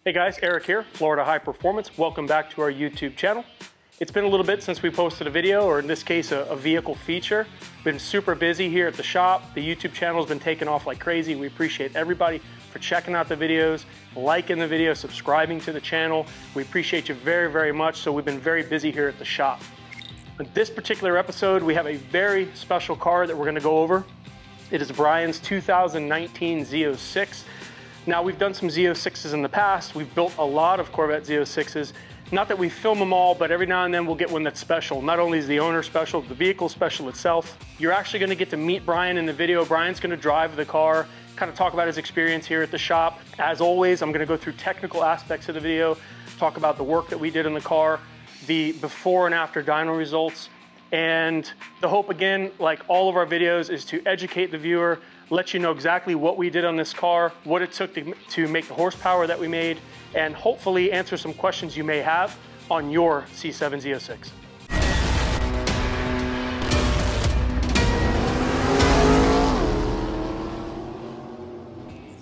Hey guys, Eric here, Florida High Performance. Welcome back to our YouTube channel. It's been a little bit since we posted a video, or in this case, a vehicle feature. Been super busy here at the shop. The YouTube channel's been taking off like crazy. We appreciate everybody for checking out the videos, liking the video, subscribing to the channel. We appreciate you very, very much. So we've been very busy here at the shop. In this particular episode, we have a very special car that we're gonna go over. It is Bryan's 2019 Z06. Now, we've done some Z06s in the past. We've built a lot of Corvette Z06s. Not that we film them all, but every now and then we'll get one that's special. Not only is the owner special, the vehicle special itself. You're actually gonna get to meet Bryan in the video. Bryan's gonna drive the car, kind of talk about his experience here at the shop. As always, I'm gonna go through technical aspects of the video, talk about the work that we did in the car, the before and after dyno results. And the hope, again, like all of our videos, is to educate the viewer, let you know exactly what we did on this car, what it took to make the horsepower that we made, and hopefully answer some questions you may have on your C7 Z06.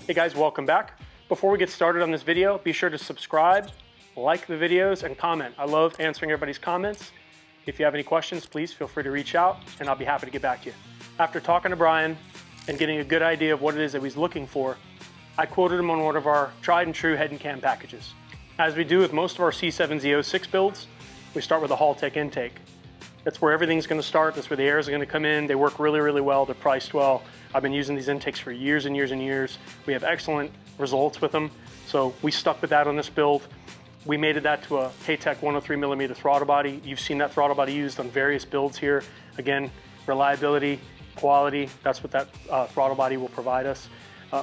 Hey guys, welcome back. Before we get started on this video, be sure to subscribe, like the videos, and comment. I love answering everybody's comments. If you have any questions, please feel free to reach out and I'll be happy to get back to you. After talking to Bryan and getting a good idea of what it is that he's looking for, I quoted him on one of our tried and true head and cam packages. As we do with most of our C7 Z06 builds, we start with a Haltech intake. That's where everything's gonna start. That's where the air is gonna come in. They work really, really well. They're priced well. I've been using these intakes for years and years and years. We have excellent results with them. So we stuck with that on this build. We mated that to a Katech 103mm throttle body. You've seen that throttle body used on various builds here. Again, reliability, quality, that's what that throttle body will provide us.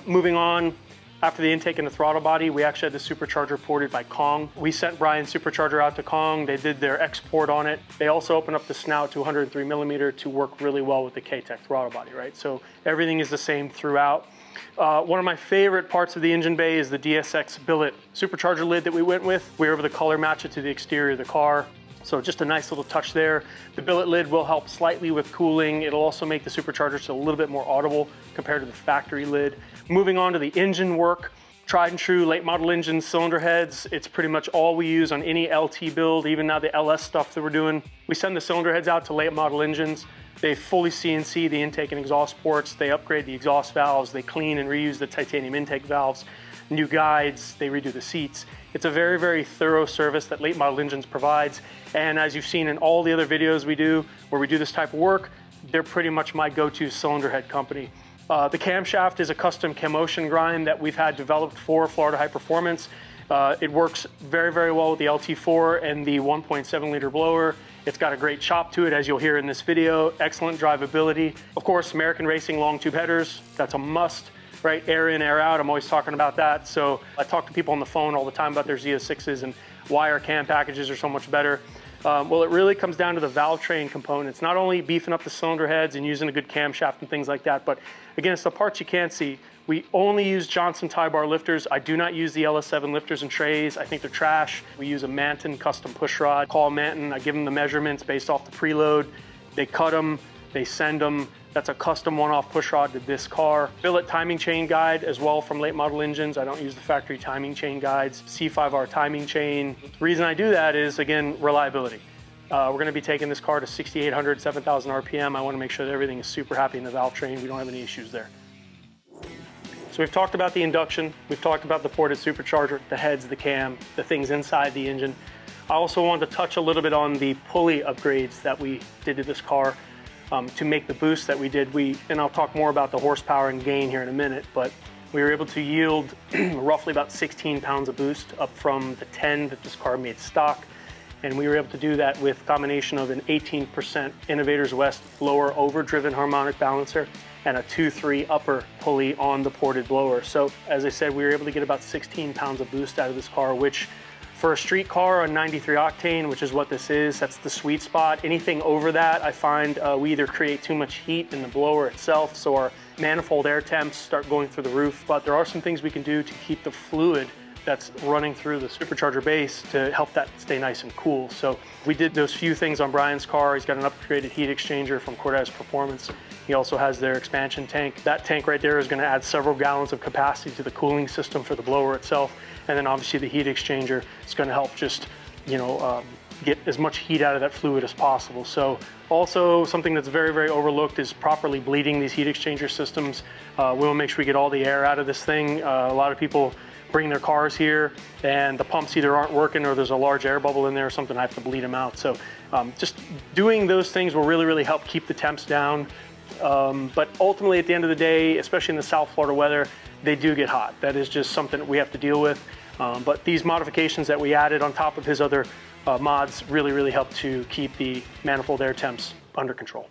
Moving on, after the intake and the throttle body, we actually had the supercharger ported by Kong. We sent Bryan's supercharger out to Kong. They did their export on it. They also opened up the snout to 103mm to work really well with the Katech throttle body, right? So everything is the same throughout. One of my favorite parts of the engine bay is the DSX Billet supercharger lid that we went with. We were able to color match it to the exterior of the car. So just a nice little touch there. The billet lid will help slightly with cooling. It'll also make the supercharger just a little bit more audible compared to the factory lid. Moving on to the engine work, tried and true late model engine cylinder heads. It's pretty much all we use on any LT build, even now the LS stuff that we're doing. We send the cylinder heads out to late model engines. They fully CNC the intake and exhaust ports. They upgrade the exhaust valves. They clean and reuse the titanium intake valves. New guides, they redo the seats. It's a very, very thorough service that Late Model Engines provides. And as you've seen in all the other videos we do, where we do this type of work, they're pretty much my go-to cylinder head company. The camshaft is a custom Camotion grind that we've had developed for Florida High Performance. It works very, very well with the LT4 and the 1.7 liter blower. It's got a great chop to it, as you'll hear in this video. Excellent drivability. Of course, American Racing long tube headers, that's a must. Right, air in, air out, I'm always talking about that. So I talk to people on the phone all the time about their Z06s and why our cam packages are so much better. Well, it really comes down to the valve train components, not only beefing up the cylinder heads and using a good camshaft and things like that, but again, it's the parts you can't see. We only use Johnson tie bar lifters. I do not use the LS7 lifters and trays. I think they're trash. We use a Manton custom pushrod. Call Manton, I give them the measurements based off the preload. They cut them, they send them. That's a custom one-off pushrod to this car. Billet timing chain guide as well from Late Model Engines. I don't use the factory timing chain guides. C5R timing chain. The reason I do that is, again, reliability. We're gonna be taking this car to 6,800, 7,000 RPM. I wanna make sure that everything is super happy in the valve train. We don't have any issues there. So we've talked about the induction. We've talked about the ported supercharger, the heads, the cam, the things inside the engine. I also wanted to touch a little bit on the pulley upgrades that we did to this car. To make the boost that we did, and I'll talk more about the horsepower and gain here in a minute, but we were able to yield roughly about 16 pounds of boost up from the 10 that this car made stock. And we were able to do that with a combination of an 18% Innovators West lower overdriven harmonic balancer and a 2.3 upper pulley on the ported blower. So as I said, we were able to get about 16 pounds of boost out of this car, which for a street car on 93 octane, which is what this is, that's the sweet spot. Anything over that, I find we either create too much heat in the blower itself, so our manifold air temps start going through the roof, but there are some things we can do to keep the fluid that's running through the supercharger base to help that stay nice and cool. So we did those few things on Bryan's car. He's got an upgraded heat exchanger from Corvette Performance. He also has their expansion tank. That tank right there is going to add several gallons of capacity to the cooling system for the blower itself. And then obviously the heat exchanger is going to help just, get as much heat out of that fluid as possible. So also something that's very, very overlooked is properly bleeding these heat exchanger systems. We want to make sure we get all the air out of this thing. A lot of people bring their cars here and the pumps either aren't working or there's a large air bubble in there or something. I have to bleed them out. So just doing those things will really, really help keep the temps down. But ultimately at the end of the day, especially in the South Florida weather, they do get hot. That is just something that we have to deal with. But these modifications that we added on top of his other mods really, really help to keep the manifold air temps under control.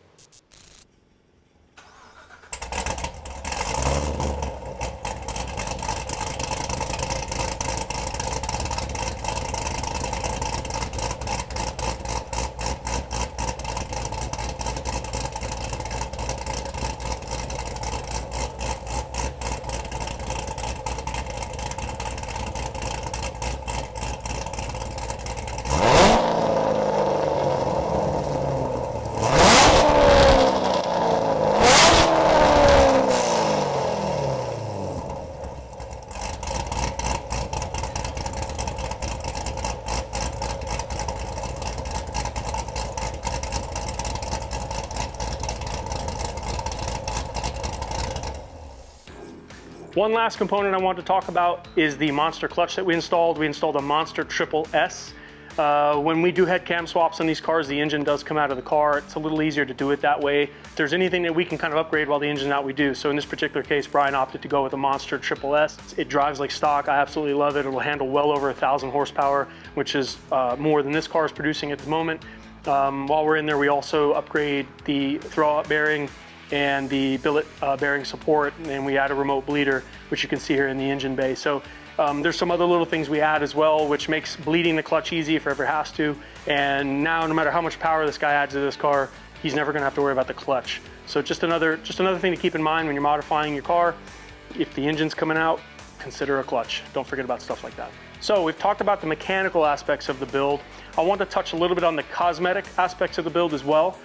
One last component I want to talk about is the Monster clutch that we installed. We installed a Monster Triple S. When we do head cam swaps on these cars, the engine does come out of the car. It's a little easier to do it that way. If there's anything that we can kind of upgrade while the engine's out, we do. So in this particular case, Bryan opted to go with a Monster Triple S. It drives like stock. I absolutely love it. It'll handle well over 1,000 horsepower, which is more than this car is producing at the moment. While we're in there, we also upgrade the throwout bearing and the billet bearing support, and we add a remote bleeder, which you can see here in the engine bay. So there's some other little things we add as well, which makes bleeding the clutch easy if it ever has to. And now, no matter how much power this guy adds to this car, he's never gonna have to worry about the clutch. So just another thing to keep in mind when you're modifying your car. If the engine's coming out, consider a clutch. Don't forget about stuff like that. So we've talked about the mechanical aspects of the build. I want to touch a little bit on the cosmetic aspects of the build as well.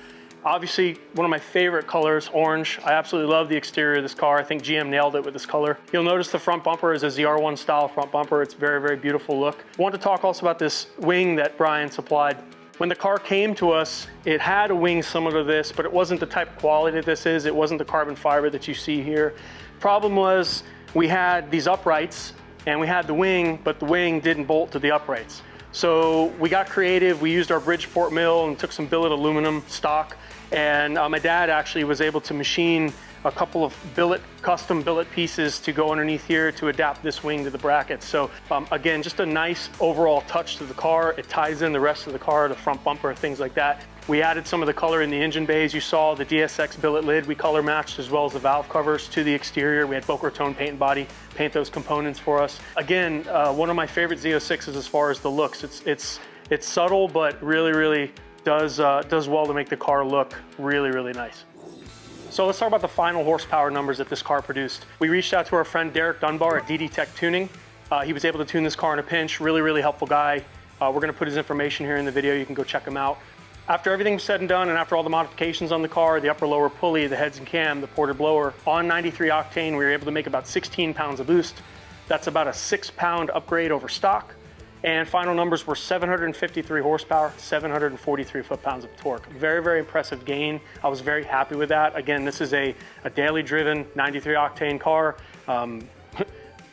Obviously, one of my favorite colors, orange. I absolutely love the exterior of this car. I think GM nailed it with this color. You'll notice the front bumper is a ZR1 style front bumper. It's very, very beautiful look. I want to talk also about this wing that Bryan supplied. When the car came to us, it had a wing similar to this, but it wasn't the type of quality that this is. It wasn't the carbon fiber that you see here. Problem was, we had these uprights and we had the wing, but the wing didn't bolt to the uprights. So we got creative. We used our Bridgeport mill and took some billet aluminum stock. And my dad actually was able to machine a couple of custom billet pieces to go underneath here to adapt this wing to the brackets. So again, just a nice overall touch to the car. It ties in the rest of the car, the front bumper, things like that. We added some of the color in the engine bays. You saw the DSX billet lid we color matched, as well as the valve covers to the exterior. We had Boca Raton paint and body paint those components for us. Again, one of my favorite Z06s as far as the looks. It's subtle, but really does well to make the car look really, really nice. So let's talk about the final horsepower numbers that this car produced. We reached out to our friend Derek Dunbar at DDTech Tuning. He was able to tune this car in a pinch. Really helpful guy. We're gonna put his information here in the video. You can go check him out. After everything's said and done, and after all the modifications on the car, the upper lower pulley, the heads and cam, the ported blower, on 93 octane, we were able to make about 16 pounds of boost. That's about a 6-pound upgrade over stock. And final numbers were 753 horsepower, 743 foot-pounds of torque. Very impressive gain. I was very happy with that. Again, this is a daily driven 93 octane car.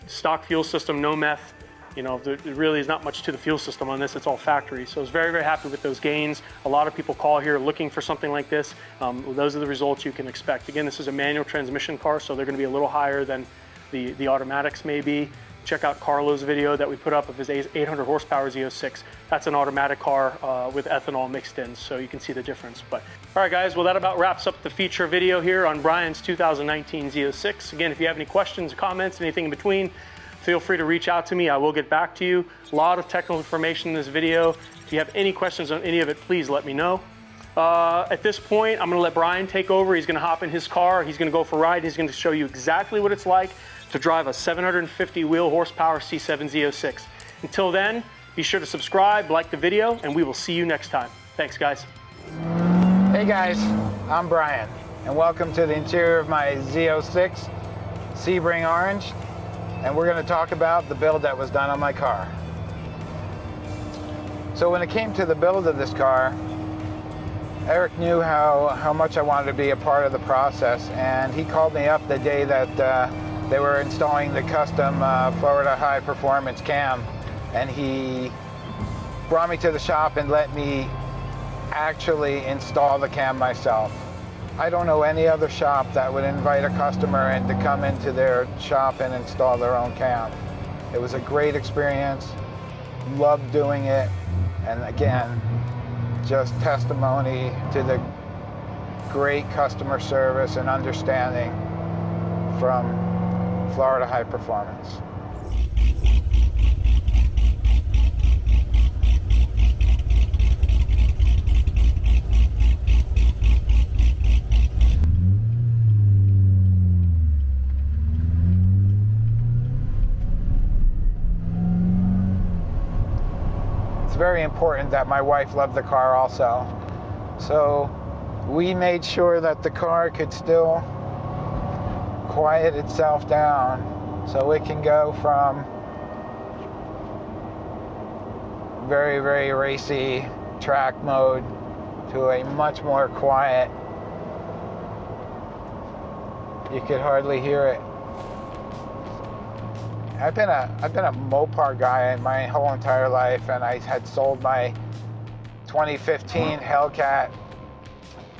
Stock fuel system, no meth. You know, there really is not much to the fuel system on this. It's all factory. So I was very happy with those gains. A lot of people call here looking for something like this. Those are the results you can expect. Again, this is a manual transmission car, so they're gonna be a little higher than the automatics may be. Check out Carlo's video that we put up of his 800 horsepower Z06. That's an automatic car with ethanol mixed in, so you can see the difference. But all right, guys, well, that about wraps up the feature video here on Bryan's 2019 Z06. Again, if you have any questions, comments, anything in between, feel free to reach out to me. I will get back to you. A lot of technical information in this video. If you have any questions on any of it, please let me know. At this point, I'm gonna let Bryan take over. He's gonna hop in his car. He's gonna go for a ride. He's gonna show you exactly what it's like to drive a 750 wheel horsepower C7 Z06. Until then, be sure to subscribe, like the video, and we will see you next time. Thanks, guys. Hey guys, I'm Bryan, and welcome to the interior of my Z06 Sebring Orange, and we're going to talk about the build that was done on my car. So when it came to the build of this car, Eric knew how much I wanted to be a part of the process, and he called me up the day that they were installing the custom Florida high performance cam, and he brought me to the shop and let me actually install the cam myself. I don't know any other shop that would invite a customer in to come into their shop and install their own cam. It was a great experience, loved doing it, and again, just testimony to the great customer service and understanding from Florida High Performance. Very important that my wife loved the car also. So we made sure that the car could still quiet itself down so it can go from very, very racy track mode to a much more quiet, you could hardly hear it. I've been a Mopar guy my whole entire life, and I had sold my 2015 Hellcat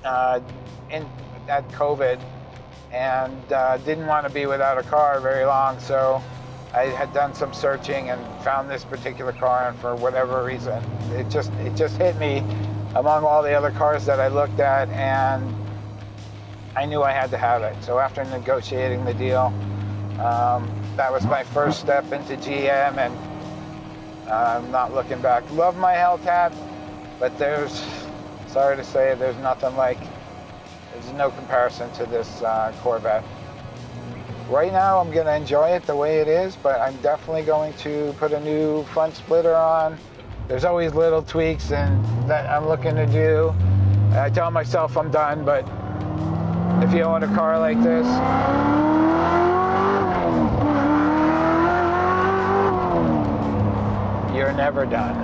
at COVID, and didn't want to be without a car very long, so I had done some searching and found this particular car, and for whatever reason, it just hit me among all the other cars that I looked at, and I knew I had to have it. So after negotiating the deal, that was my first step into GM, and I'm not looking back. Love my Haltech, but sorry to say, there's no comparison to this Corvette. Right now, I'm going to enjoy it the way it is, but I'm definitely going to put a new front splitter on. There's always little tweaks that I'm looking to do. I tell myself I'm done, but if you own a car like this, you're never done.